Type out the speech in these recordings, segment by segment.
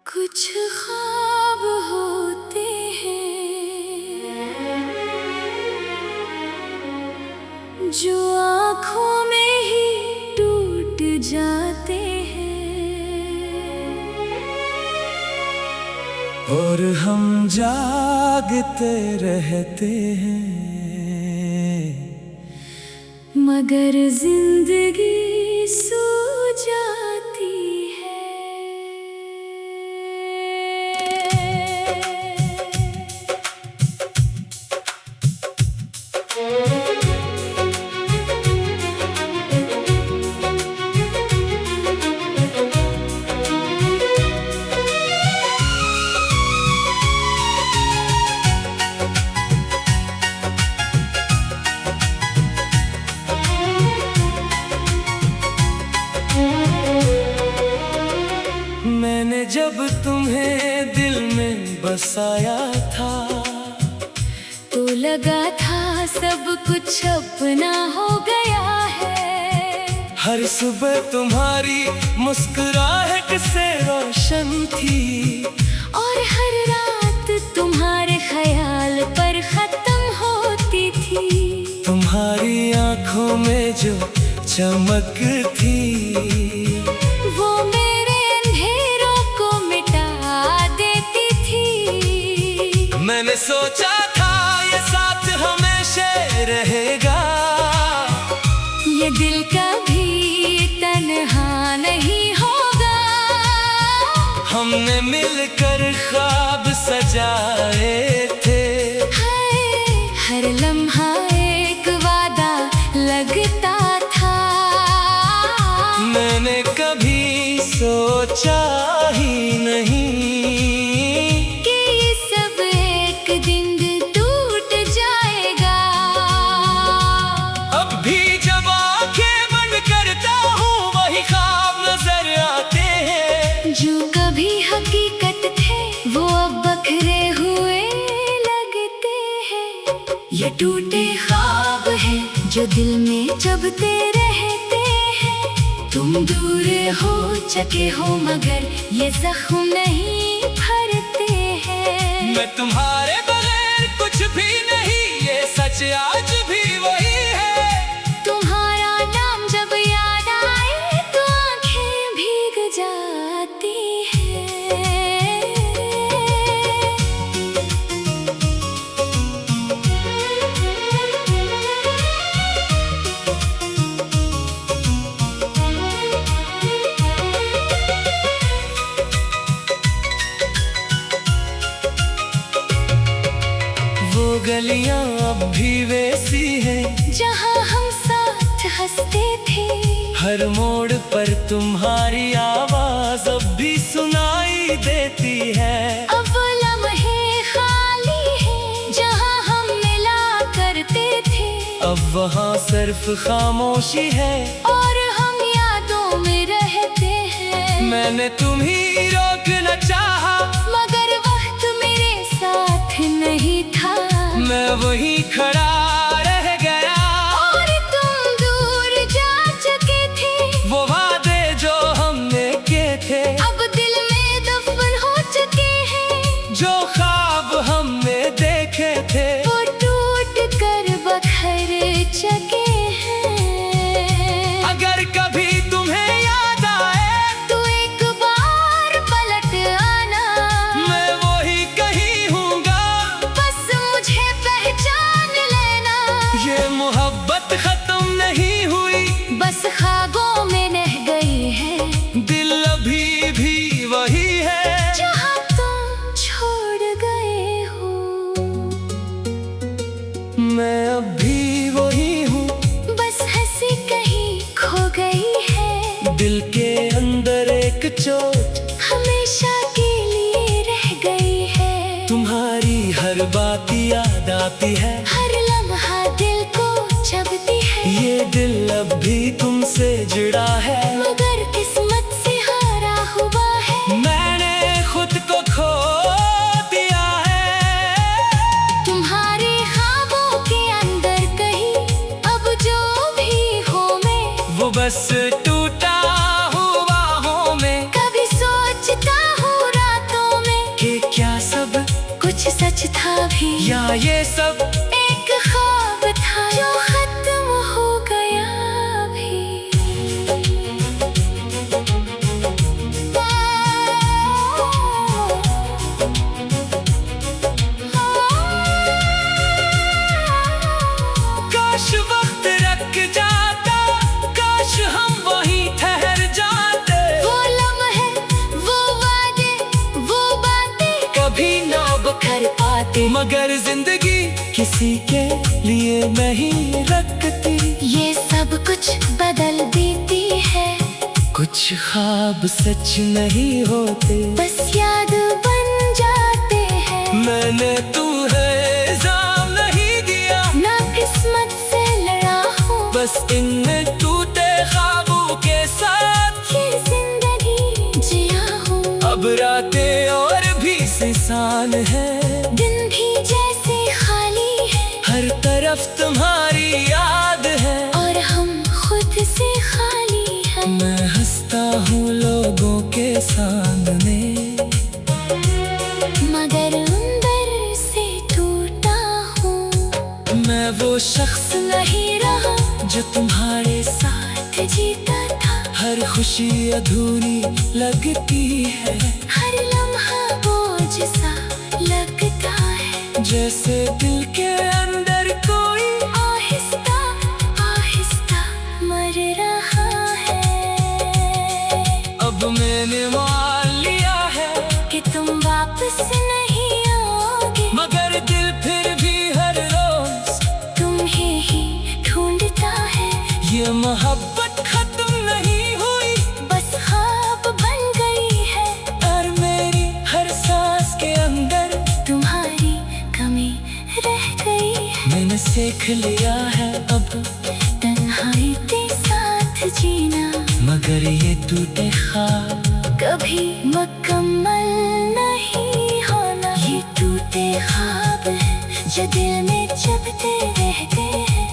कुछ ख्वाब होते हैं जो आँखों में ही टूट जाते हैं और हम जागते रहते हैं, मगर जिंदगी सो जाती है। मैंने जब तुम्हें दिल में बसाया था तो लगा था सब कुछ अपना हो गया है। हर सुबह तुम्हारी मुस्कुराहट से रोशन थी और हर रात तुम्हारे ख्याल पर खत्म होती थी। तुम्हारी आंखों में जो चमक थी वो मेरे अंधेरों को मिटा देती थी। मैंने सोचा था ये साथ हमेशा रहेगा, ये दिल कभी तन्हा नहीं होगा। हमने मिलकर ख्वाब सजाए थे, हर लम्हा एक वादा लगता था। मैंने कभी सोचा ही नहीं कि ये सब एक दिन टूट जाएगा। अब भी जब आंखें बंद करता हूँ वही ख्वाब नजर आते हैं। जो कभी हकीकत थे वो अब बखरे हुए लगते हैं। ये टूटे ख्वाब हैं जो दिल में चुभते रहते हैं। तुम दूर हो चुके हो मगर ये जख्म नहीं भरते हैं। मैं तुम्हारे बगैर कुछ भी नहीं, ये सच आज भी वही है। तुम्हारा नाम जब याद आए तो आंखें भीग जाती हैं। वो गलियां अब भी वैसी हैं जहाँ हम साथ हंसते थे। हर मोड़ पर तुम्हारी आवाज अब भी सुनाई देती है। अब लम्हे खाली हैं जहाँ हम मिला करते थे। अब वहाँ सिर्फ खामोशी है और हम यादों में रहते हैं। मैंने तुम्ही रोकना चाहा मगर वक्त मेरे साथ नहीं था। मैं वही खड़ा रह गया और तुम दूर जा चुके थे। वो वादे जो हमने किए थे अब दिल में दफन हो चुके हैं। जो ख्वाब हमने देखे थे वो टूट कर बखर चुके हैं। अगर कभी तुम्हें याद आए तो एक बार पलट आना। मैं वही कहीं हूँगा, बस मुझे पहचान लेना। ये मोहब्बत खत्म नहीं हुई, बस ख्वाबों में रह गई है। दिल अभी भी वही है जहाँ तुम छोड़ गए हो। मैं अब भी वही हूँ, बस हंसी कहीं खो गई है। दिल के अंदर एक चोट हमेशा के लिए रह गई है। तुम्हारी हर बात याद आती है। हर लम्हा दिल को चुभती है। ये दिल अब भी तुमसे जुड़ा है, मगर किस्मत से हारा हुआ है। मैंने खुद को खो दिया है। तुम्हारे ख्वाबों के अंदर कहीं अब जो भी हो मैं, वो बस टूटा हुआ हूँ मैं। कभी सोचता हूँ रात सच था भी, या ये सब एक ख्वाब था जो खत्म हो गया भी। काश वक्त रख जाता, काश हम वहीं ठहर जाते। वो लम्हे, वो वादे, वो बातें कभी ना कर पाते, मगर जिंदगी किसी के लिए नहीं रखती। ये सब कुछ बदल देती है। कुछ ख्वाब सच नहीं होते, बस याद बन जाते हैं। मैंने तुम्हें इल्जाम नहीं दिया, ना किस्मत से लड़ा हूँ, बस इन टूटे ख्वाबों के साथ ये जिंदगी जिया हूँ। अब रातें और भी इंसान है, दिन भी जैसे खाली है, हर तरफ तुम्हारी याद है। और हम खुद से खाली हैं। मैं हंसता हूँ लोगों के सामने, मगर अंदर से टूटा हूँ। मैं वो शख्स नहीं रहा जो तुम्हारे साथ जीता था, हर खुशी अधूरी लगती है। हर लम्हा बोझ सा लगता है, जैसे दिल के अंदर कोई आहिस्ता आहिस्ता मर रहा है। अब मैंने मान लिया है कि तुम वापस नहीं आओगे, मगर दिल फिर भी हर रोज तुम्हें ही ढूंढता है। ये मोहब्बत खत्म नहीं हुई, बस ख्वाब बन गई है, और मेरी हर सांस के अंदर तुम्हारी कमी रह गई है। मैंने सीख लिया है अब तन्हाई के साथ जीना, मगर ये टूटे ख्वाब कभी मुकम्मल नहीं होना। ये टूटे ख्वाब हैं जो दिल में चुभते रहते हैं।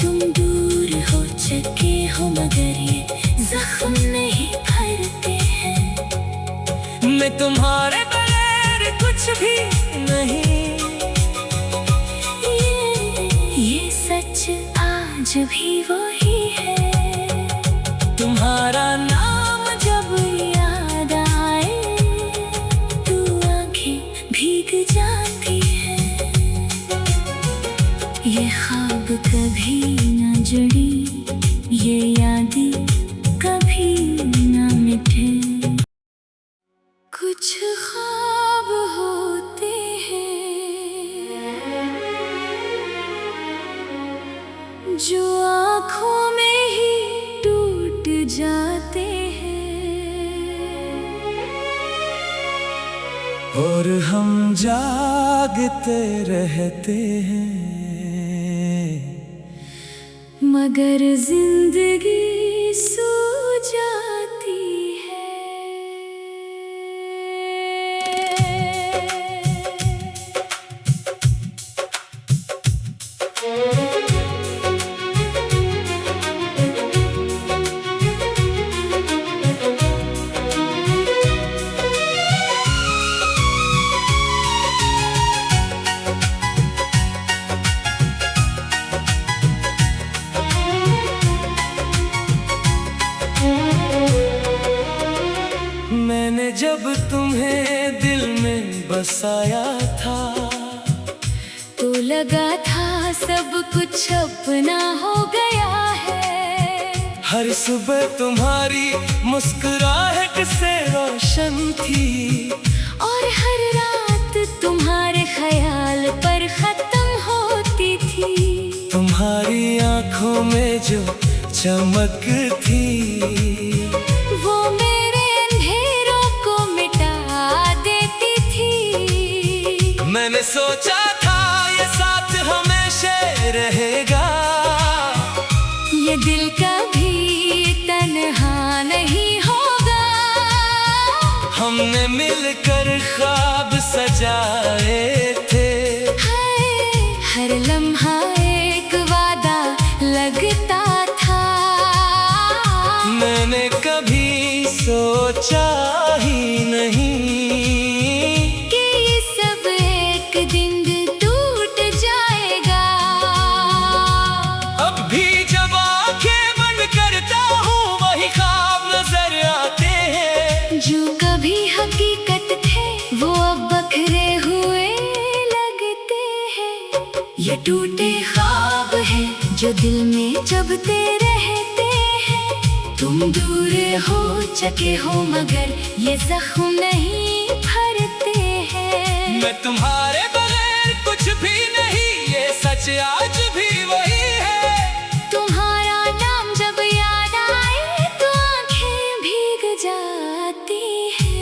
तुम दूर हो चुके हो, मगर ये जख्म नहीं भरते हैं। मैं तुम्हारे बगैर कुछ भी नहीं। ये सच आज भी वही है। तुम्हारा नाम जब याद आए तो आंखें भीग जाती है। ये ख्वाब कभी न जुड़ी, ये यादें कभी न मिटे। कुछ ख्वाब होते हैं जो आँखों में ही टूट जाते हैं, और हम जागते रहते हैं। मगर जिंदगी सो जाती है। मैंने जब तुम्हें दिल में बसाया था, तो लगा था सब कुछ अपना हो गया है। हर सुबह तुम्हारी मुस्कुराहट से रोशन थी, और हर रात तुम्हारे ख्याल पर खत्म होती थी। तुम्हारी आंखों में जो चमक थी, वो मेरे अंधेरों को मिटा देती थी। मैंने सोचा था ये साथ हमेशा रहेगा, ये दिल कभी तन्हा नहीं होगा। हमने मिलकर ख्वाब सजाए थे। हर लम्हा एक वादा लगता था। मैंने कभी सोचा ही नहीं कि ये सब एक जो कभी हकीकत थे वो अब बखरे हुए लगते हैं। ये टूटे ख्वाब हैं जो दिल में चुभते रहते हैं। तुम दूर हो चुके हो मगर ये जख्म नहीं भरते हैं। मैं तुम्हारे बगैर कुछ भी नहीं, ये सच आज भी वही है। तुम्हारा नाम जब याद आए तो आंखें भीग जाती हैं।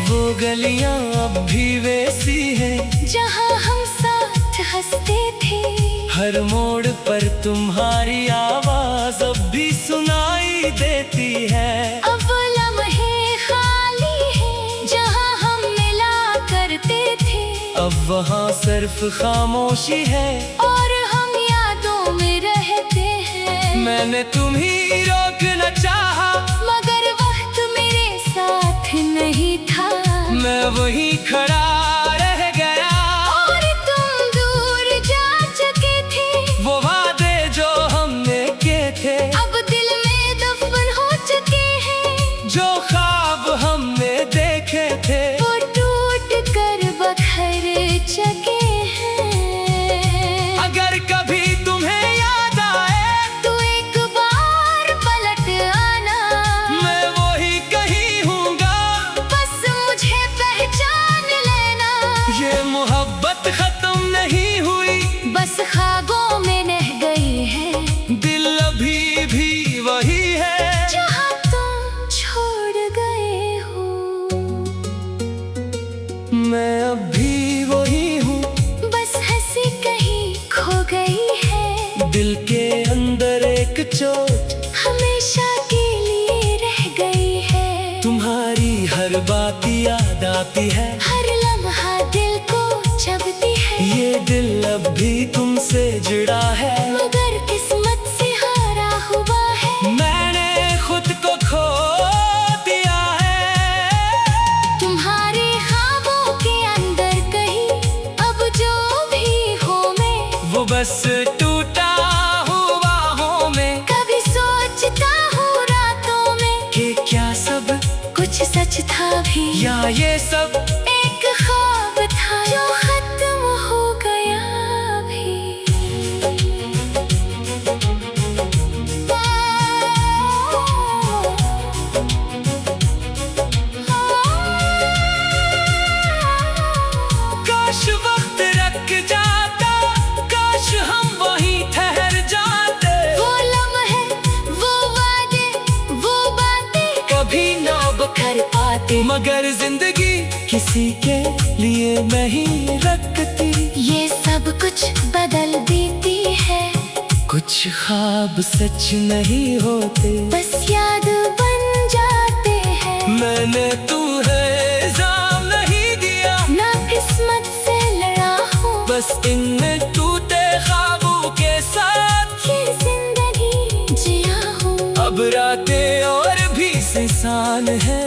वो गलियां अब भी वैसी हैं जहाँ हम साथ हंसते थे। हर मोड़ पर तुम्हारी आवाज अब भी सुनाई देती है। अब वो लम्हे खाली हैं जहाँ हम मिला करते थे। अब वहाँ सिर्फ खामोशी है और हम यादों में रहते हैं। मैंने तुम्हीं रोकना चाहा मगर वक्त मेरे साथ नहीं था। मैं वहीं खड़ा रह गया और तुम दूर जा चुके थे। वो वादे जो हमने किए थे अब दिल में दफन हो चुके हैं। जो ख्वाब हमने देखे थे वो टूट कर बखर चुके हैं। अगर कभी तुम्हें याद आए तो एक बार पलट आना। मैं वही कहीं हूँगा, बस मुझे पहचान लेना। ये मोहब्बत खत्म नहीं हुई, बस ख्वाबों में रह गई है। दिल अभी भी वही है जहाँ तुम छोड़ गए हो। मैं अब भी वही हूँ, बस हंसी कहीं खो गई है। दिल के अंदर एक चोट हमेशा के लिए रह गई है। तुम्हारी हर बात याद आती है। हर लम्हा दिल को चुभती है। ये दिल अब भी तुमसे जुड़ा है, मगर किस्मत से हारा हुआ है। मैंने खुद को खो दिया है। तुम्हारे ख्वाबों के अंदर कहीं अब जो भी हो मैं, वो बस टूटा हुआ हूँ मैं। कभी सोचता हूँ रातों में कि क्या सब कुछ सच था भी, या ये सब एक ख्वाब था जो खत्म हो गया भी। काश वक्त रख जाता, काश हम वहीं ठहर जाते। वो लम्हे, वो वादे, वो बातें कभी ना कर पाते। मगर जिंदगी किसी के लिए नहीं रखती। ये सब कुछ बदल देती है। कुछ ख्वाब सच नहीं होते, बस याद बन जाते हैं। मैंने तुम्हें इल्जाम नहीं दिया, ना किस्मत से लड़ा हूँ। बस इनमें टूटे ख्वाबों के साथ ये जिंदगी जिया हूँ। अब रातें और भी इंसान है।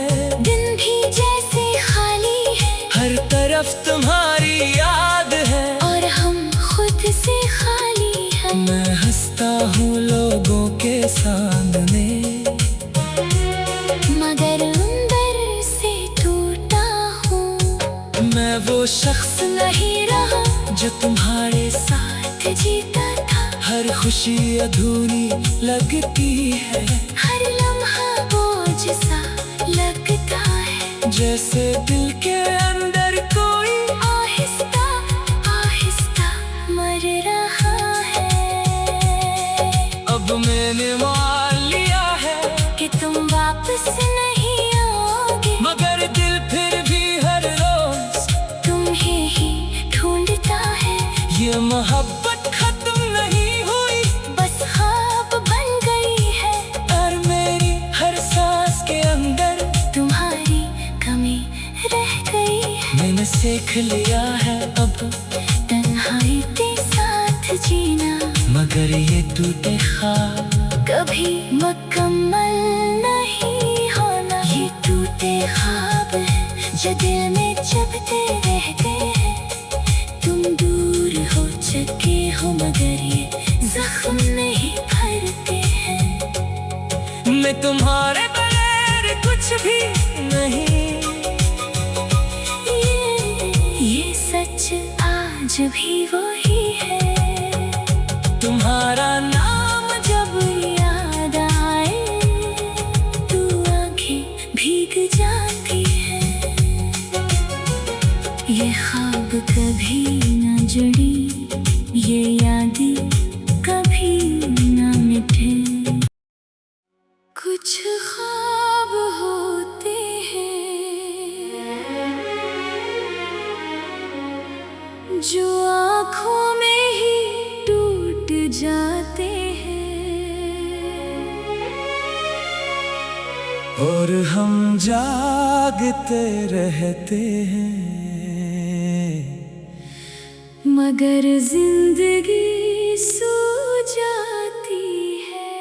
दिन भी जैसे खाली है। हर तरफ तुम्हारी याद है, और हम खुद से खाली हैं। मैं हंसता हूँ लोगों के सामने, मगर अंदर से टूटा हूँ। मैं वो शख्स नहीं रहा जो तुम्हारे साथ जीता था। हर खुशी अधूरी लगती है। हर लम्हा बोझ सा लगता है। जैसे दिल के अंदर कोई आहिस्ता आहिस्ता मर रहा है। अब मैंने मान लिया है कि तुम वापस नहीं आओगे। मगर दिल फिर भी हर रोज तुम्हें ही ढूंढता है। ये मोहब्बत खत्म नहीं हुई, बस ख्वाब बन गई है। और मेरी हर सांस के अंदर तुम्हारी कमी रह गई है। मैंने सीख लिया है अब तन्हाई के साथ जीना। मगर ये टूटे ख्वाब कभी मुकम्मल नहीं होना। ये टूटे ख्वाब हैं जो दिल में चुभते रहते हैं। तुम दूर हो चुके हो मगर ये जख्म नहीं भरते हैं। मैं तुम्हारे बगैर कुछ भी नहीं। ये सच आज भी वही है। तुम्हारा नाम जब याद आए तो आंखें भीग जाती है। ये ख्वाब कभी न जुड़ी, ये यादें कभी न मिटे। कुछ ख्वाब होते हैं जो आँखों में ही टूट जाते हैं और हम जागते रहते हैं। मगर जिंदगी सो जाती है।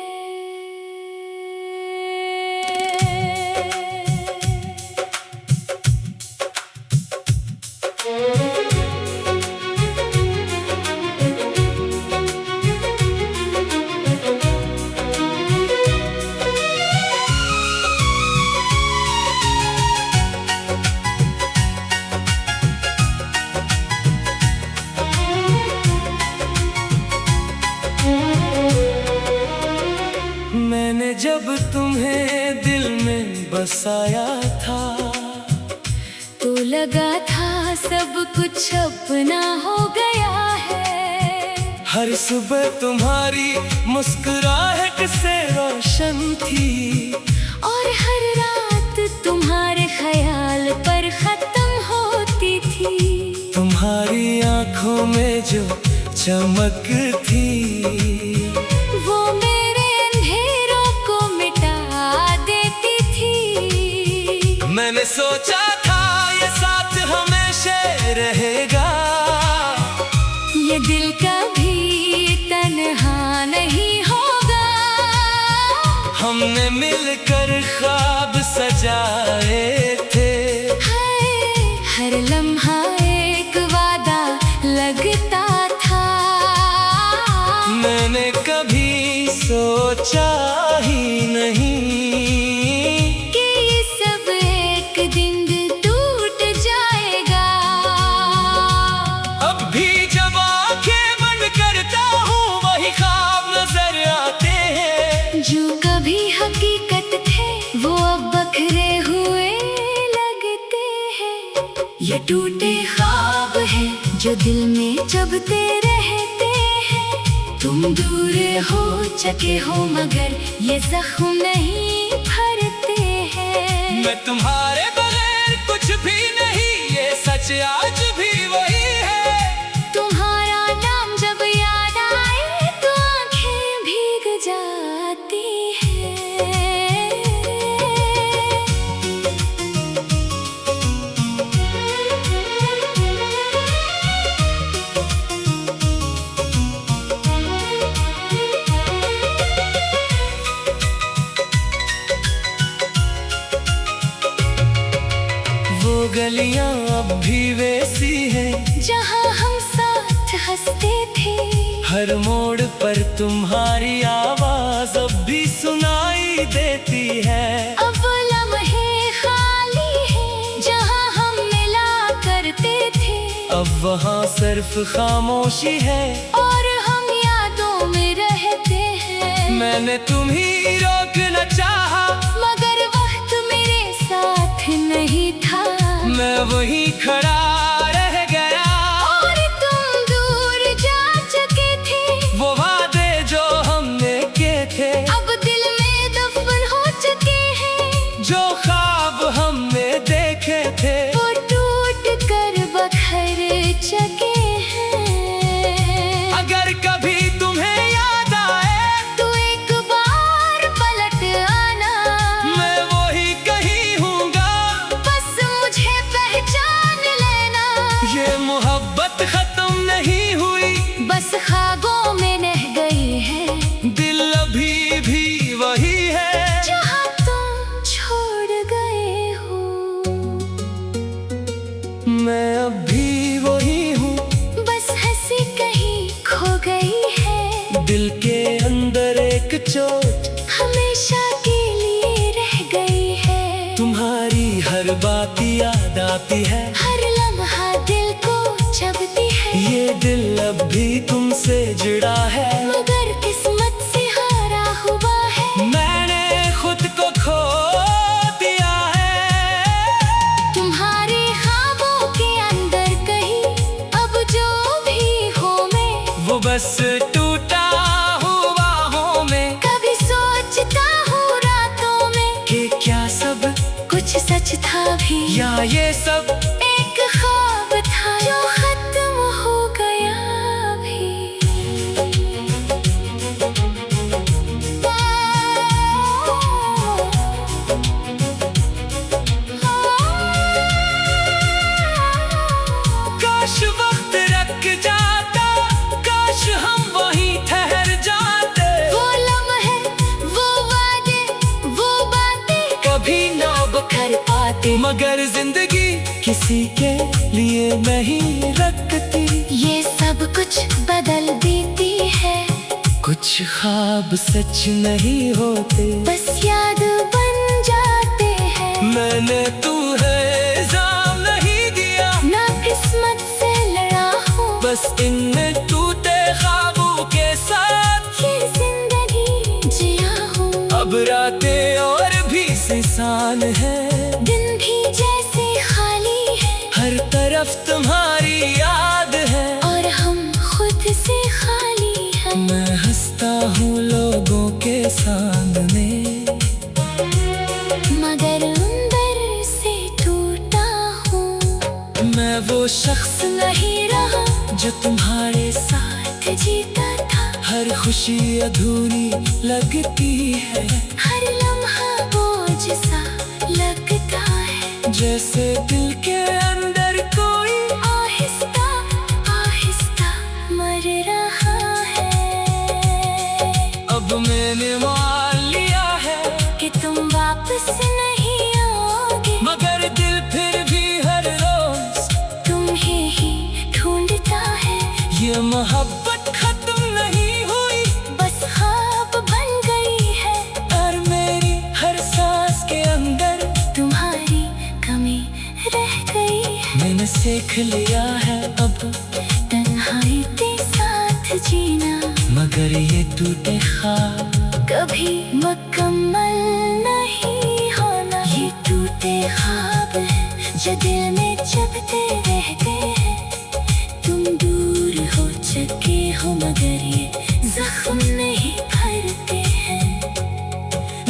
मैंने जब तुम्हें दिल में बसाया था तो लगा था सब कुछ अपना हो गया है। हर सुबह तुम्हारी मुस्कुराहट से रोशन थी और हर रात तुम्हारे ख्याल पर खत्म होती थी। तुम्हारी आंखों में जो चमक थी वो मेरे अंधेरों को मिटा देती थी। मैंने सोचा था ये साथ हमेशा रहेगा। ये दिल कभी तन्हा नहीं होगा। हमने मिलकर ख्वाब सजाए थे। हर लम्हा एक वादा लगता था। मैंने कभी सोचा ही नहीं कि ये सब एक दिन टूट जाएगा। अब भी जब आंखें बंद करता हूँ वही ख्वाब नजर आते हैं। जो कभी हकीकत थे वो अब बखरे हुए लगते हैं। ये टूटे ख्वाब हैं जो दिल में चुभते रहते हैं। तुम दूर हो चुके हो मगर ये जख्म नहीं भरते हैं। मैं तुम्हारे बगैर कुछ भी नहीं, ये सच आज भी वही है। तुम्हारा नाम जब याद आए तो आंखें भीग जाती हैं। वो गलियां अब भी वैसी हैं जहाँ हम साथ हंसते थे। हर मोड़ पर तुम्हारी आवाज अब भी सुनाई देती है। अब वो लम्हे खाली हैं जहाँ हम मिला करते थे। अब वहाँ सिर्फ खामोशी है और हम यादों में रहते हैं। मैंने तुम्ही रोकना चाहा मगर वक्त मेरे साथ नहीं था। मैं वही खड़ा रह गया। और तुम दूर जा चुके थे। वो वादे जो हमने किए थे अब दिल में दफन हो चुके हैं। जो ख्वाब हमने देखे थे वो टूट कर बखर चुके हैं। अगर कभी तुम्हें याद आए तो एक बार एक चोट हमेशा के लिए रह गई है। तुम्हारी हर बात याद आती है, हर लम्हा दिल को चबती है। ये दिल अब भी तुमसे जुड़ा है, मगर किस्मत से हारा हुआ है। मैंने खुद को खो दिया है। तुम्हारे ख्वाबों के अंदर कहीं अब जो भी हो मैं, वो बस टूटा हुआ हूँ मैं। कभी सोचता हूँ रातों में कि क्या सब कुछ सच था भी, या ये सब एक ख्वाब था जो खत्म हो गया भी। काश वक्त रख जाता, काश हम वहीं ठहर जाते। वो लम्हे, वो वादे, वो बातें कभी ना कर पाते, मगर जिंदगी किसी के लिए नहीं रखती। ये सब कुछ बदल देती है। कुछ ख्वाब सच नहीं होते, बस याद बन जाते हैं। मैंने तुम्हें इल्जाम नहीं दिया, ना किस्मत से लड़ा हूँ, बस इन टूटे ख्वाबों के साथ ये जिंदगी जिया हूँ। अब रातें और भी सिसान है, दिन भी जैसे खाली है, हर तरफ तुम्हारी याद है। और हम खुद से खाली हैं। मैं हंसता हूँ लोगों के सामने, मगर अंदर से टूटा हूँ। मैं वो शख्स नहीं रहा जो तुम्हारे साथ जीता था। हर खुशी अधूरी लगती है, हर लम्हा बोझ सा लगता है। जैसे दिल के अंदर कोई आहिस्ता आहिस्ता मर रहा है। अब मैंने मान लिया है कि तुम वापस नहीं आओगे, मगर दिल फिर भी हर रोज तुम्हें ही ढूंढता है। ये मोहब्बत खत्म नहीं हुई, बस ख्वाब बन गई है। और मेरी हर सांस के अंदर तुम्हारी कमी रह गई है। मैंने सीख लिया है अब तन्हाई के साथ जीना, मगर ये टूटे ख्वाब कभी मुकम्मल नहीं होना। ये टूटे ख्वाब हैं जो दिल में चबते रहते हैं। तुम दूर हो चुके हो, मगर ये जख्म नहीं भरते हैं।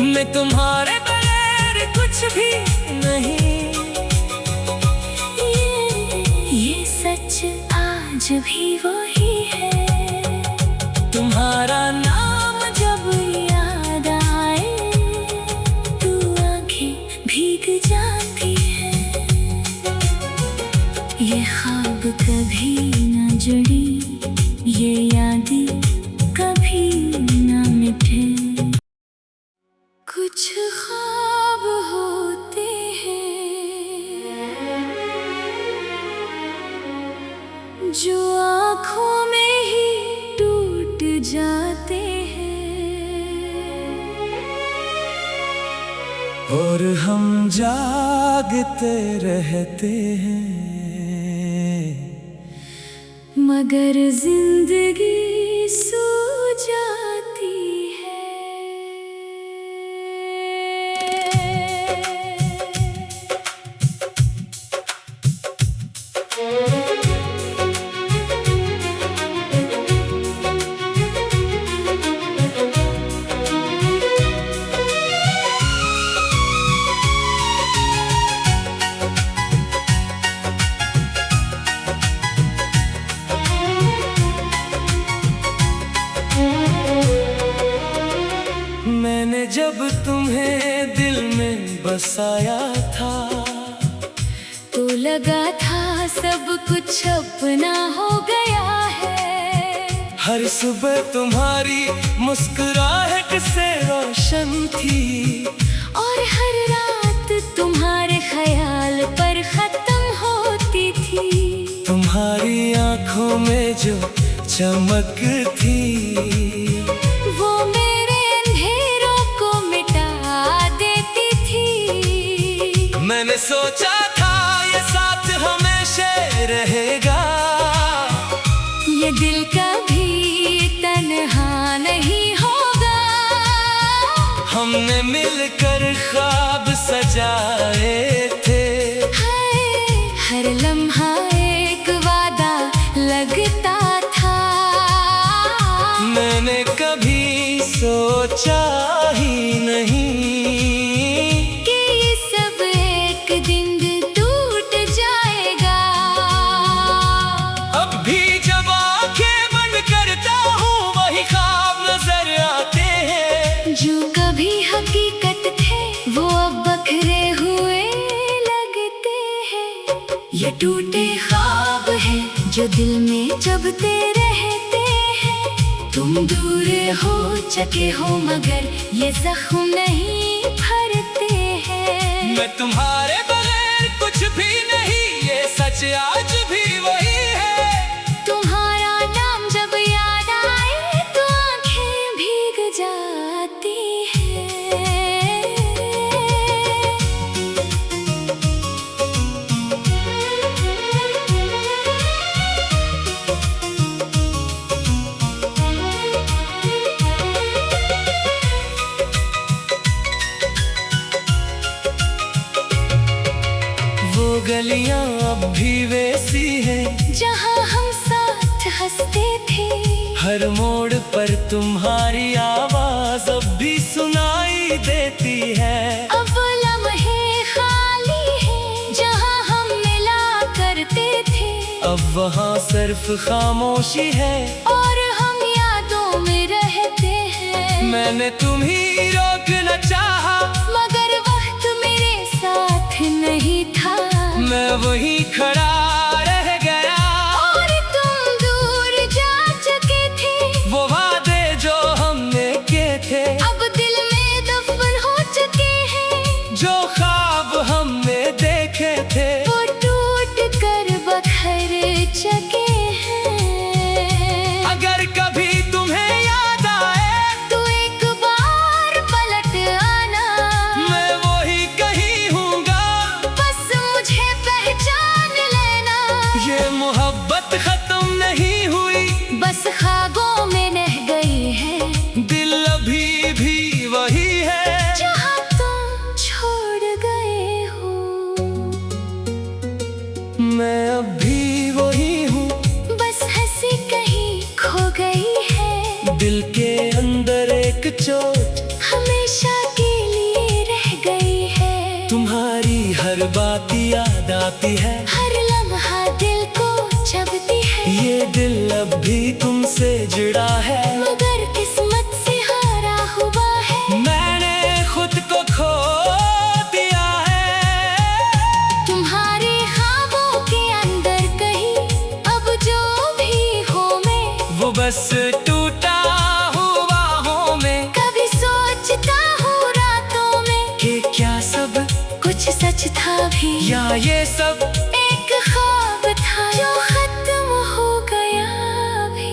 मैं तुम्हारे बगैर कुछ भी नहीं। ये सच आज भी वही है। तुम्हारा नाम जब याद आए तो आंखें भीग जाती है। ये ख्वाब कभी न जुड़ी, ये यादें कभी न मिटे। कुछ ख्वाब होते हैं जो आँखों में ही टूट जाते हैं। और हम जागते रहते हैं, मगर जिंदगी सो जाती है। मैंने जब तुम्हें दिल में बसाया था, तो लगा था सब कुछ अपना हो गया है। हर सुबह तुम्हारी मुस्कुराहट से रोशन थी, और हर रात तुम्हारे ख्याल पर खत्म होती थी। तुम्हारी आंखों में जो चमक थी, वो मेरे मैंने सोचा था ये साथ हमेशा रहेगा, ये दिल कभी तन्हा नहीं होगा। हमने मिलकर ख्वाब सजाए थे, हर लम्हा एक वादा लगता था। मैंने कभी सोचा ही नहीं कि ये सब एक दिन टूट जाएगा। अब भी जब आंखें बंद करता हूँ वही ख्वाब नजर आते हैं। जो कभी हकीकत थे वो अब बखरे हुए लगते हैं। ये टूटे ख्वाब हैं जो दिल में चुभते रहते हैं। तुम दूर हो चुके हो मगर ये जख्म नहीं भरते हैं। मैं तुम्हारे बगैर कुछ भी नहीं, ये सच आज भी वही है। तुम्हारा नाम जब याद आए तो आंखें भीग जाती हैं। वो गलियां अब भी वैसी हैं जहाँ हम साथ हंसते थे। हर मोड़ पर तुम्हारी आवाज अब भी सुनाई देती है। अब लम्हे खाली हैं जहाँ हम मिला करते थे। अब वहाँ सिर्फ खामोशी है और हम यादों में रहते हैं। मैंने तुम्ही रोकना चाहा मगर वक्त मेरे साथ नहीं था। मैं वही खड़ा रह गया। और तुम दूर जा चुके थे। वो वादे जो हमने किए थे अब दिल में दफन हो चुके हैं। जो ख्वाब हमने देखे थे वो टूट कर बखर चुके हैं। अगर कभी तुम्हें याद आए तो एक बार पलट आना। मैं वही कहीं हूँगा, बस मुझे पहचान लेना। ये मोहब्बत खत्म नहीं हुई, बस ख्वाबों में रह गई है। दिल अभी भी वही है जहाँ तुम छोड़ गए हो। मैं अब भी वही हूँ, बस हंसी कहीं खो गई है। दिल के अंदर एक चोट हमेशा के लिए रह गई है। तुम्हारी हर बात याद आती है। हर लम्हा दिल को चुभती है। ये दिल अब भी तुमसे जुड़ा है, मगर किस्मत से हारा हुआ है। मैंने खुद को खो दिया है। तुम्हारे ख्वाबों के अंदर कहीं अब जो भी हो मैं, वो बस टूटा हुआ हूँ मैं। कभी सोचता हूँ रातों में कि क्या सब कुछ सच था भी, या ये सब एक ख्वाब था जो खत्म हो गया भी।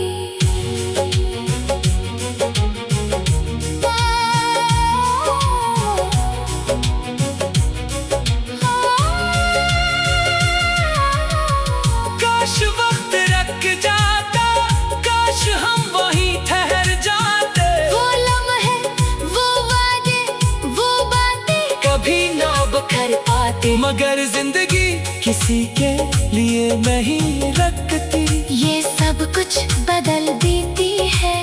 काश वक्त रख जाता, काश हम वहीं ठहर जाते। वो लम्हे, वो वादे, वो बातें कभी ना कर पाते। मगर जिंदगी किसी के लिए नहीं रखती। ये सब कुछ बदल देती है।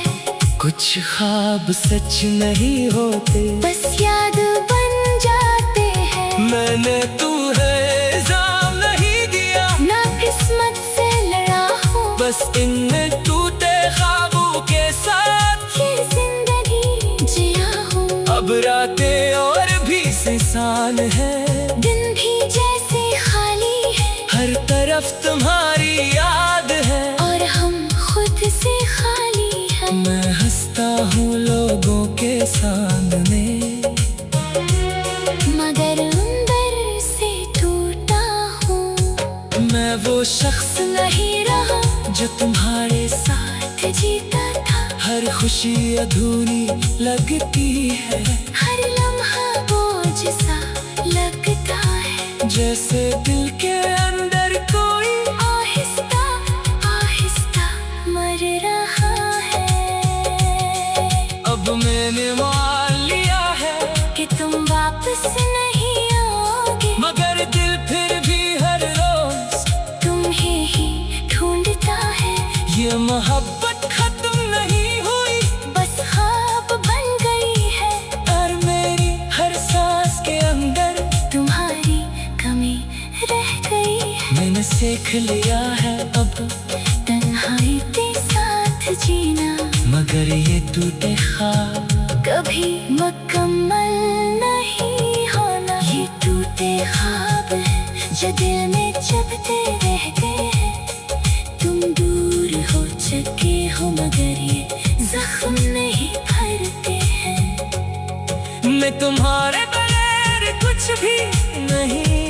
कुछ ख्वाब सच नहीं होते, बस याद बन जाते हैं। मैंने तुम्हें इल्जाम नहीं दिया, ना किस्मत से लड़ा हूँ। बस इन टूटे ख्वाबों के साथ ये जिंदगी जिया हूँ। अब रातें और भी सिसान है, दिन भी जैसे खाली है। हर तरफ तुम्हारी याद है। और हम खुद से खाली हैं। मैं हंसता हूँ लोगों के सामने, मगर अंदर से टूटा हूँ। मैं वो शख्स नहीं रहा जो तुम्हारे साथ जीता था। हर खुशी अधूरी लगती है, हर लम्हा बोझ सा लगता है। जैसे दिल के अंदर कोई आहिस्ता आहिस्ता मर रहा है। अब मैंने मान लिया है कि तुम वापस नहीं आओगे, मगर दिल फिर भी हर रोज तुम्हें ही ढूंढता है। ये मोहब्बत खत्म नहीं हुई, बस ख्वाब बन गई है। और मेरी हर सांस के अंदर तुम्हारी कमी रह गई है। मैंने सीख लिया है अब तन्हाई के साथ जीना, मगर ये टूटे ख्वाब कभी मुकम्मल नहीं होना। ये टूटे ख्वाब हैं जो दिल में चुभते रहते हैं। तुम दूर हो चुके हो मगर ये जख्म नहीं भरते हैं। मैं तुम्हारे बगैर कुछ भी नहीं।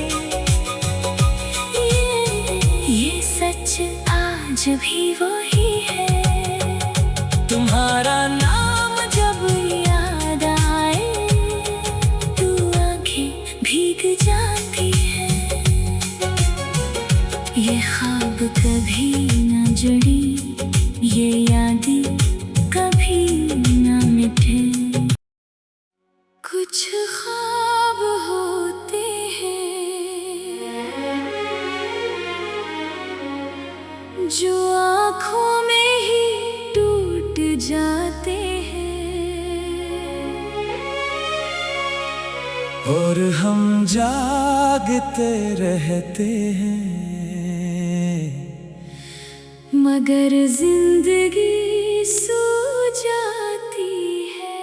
ये सच आज भी वही है। तुम्हारा नाम जब याद आए तो आंखें भीग जाती है। ये ख्वाब कभी न जुड़ी, ये यादें कभी न मिटे। कुछ ख्वाब होते हैं जो आँखों में ही टूट जाते हैं, और हम जागते रहते हैं। मगर जिंदगी सो जाती है।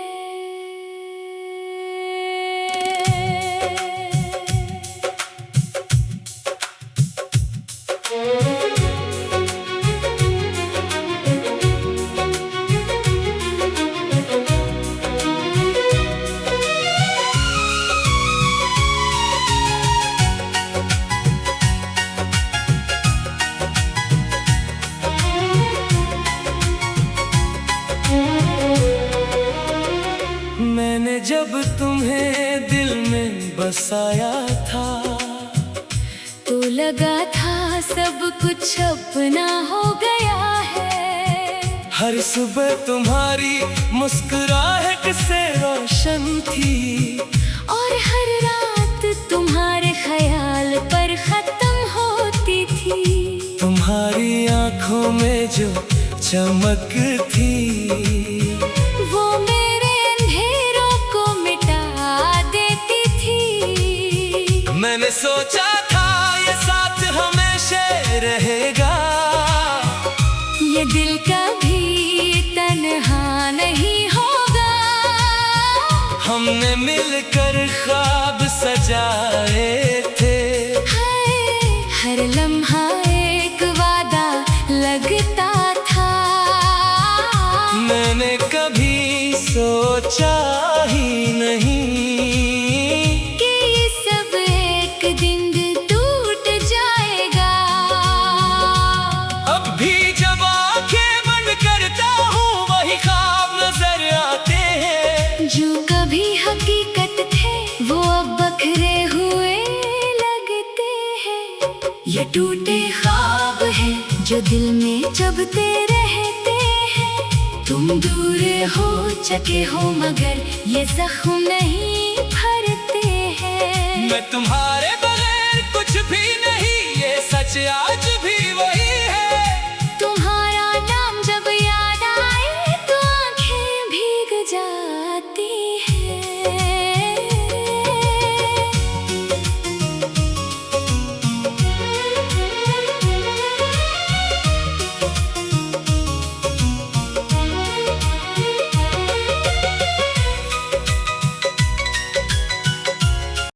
मैंने जब तुम्हें दिल में बसाया था तो लगा था सब कुछ अपना हो गया है। हर सुबह तुम्हारी मुस्कुराहट से रोशन थी, और हर रात तुम्हारे ख्याल पर खत्म होती थी। तुम्हारी आंखों में जो चमक थी वो मेरे अंधेरों को मिटा देती थी। मैंने सोचा था ये साथ हमेशा रहेगा। ये दिल कभी तन्हा नहीं होगा। हमने मिलकर ख्वाब सजाए थे। हर लम्हा एक वादा लगता था। मैंने कभी सोचा ही नहीं कि ये सब एक दिन टूट जाएगा। अब भी जब आंखें बंद करता हूँ वही ख्वाब नजर आते हैं। जो कभी हकीकत थे वो अब बखरे हुए लगते हैं। ये टूटे ख्वाब हैं जो दिल में चुभते रहते हैं। तुम दूर हो चुके हो मगर ये जख्म नहीं भरते हैं। मैं तुम्हारा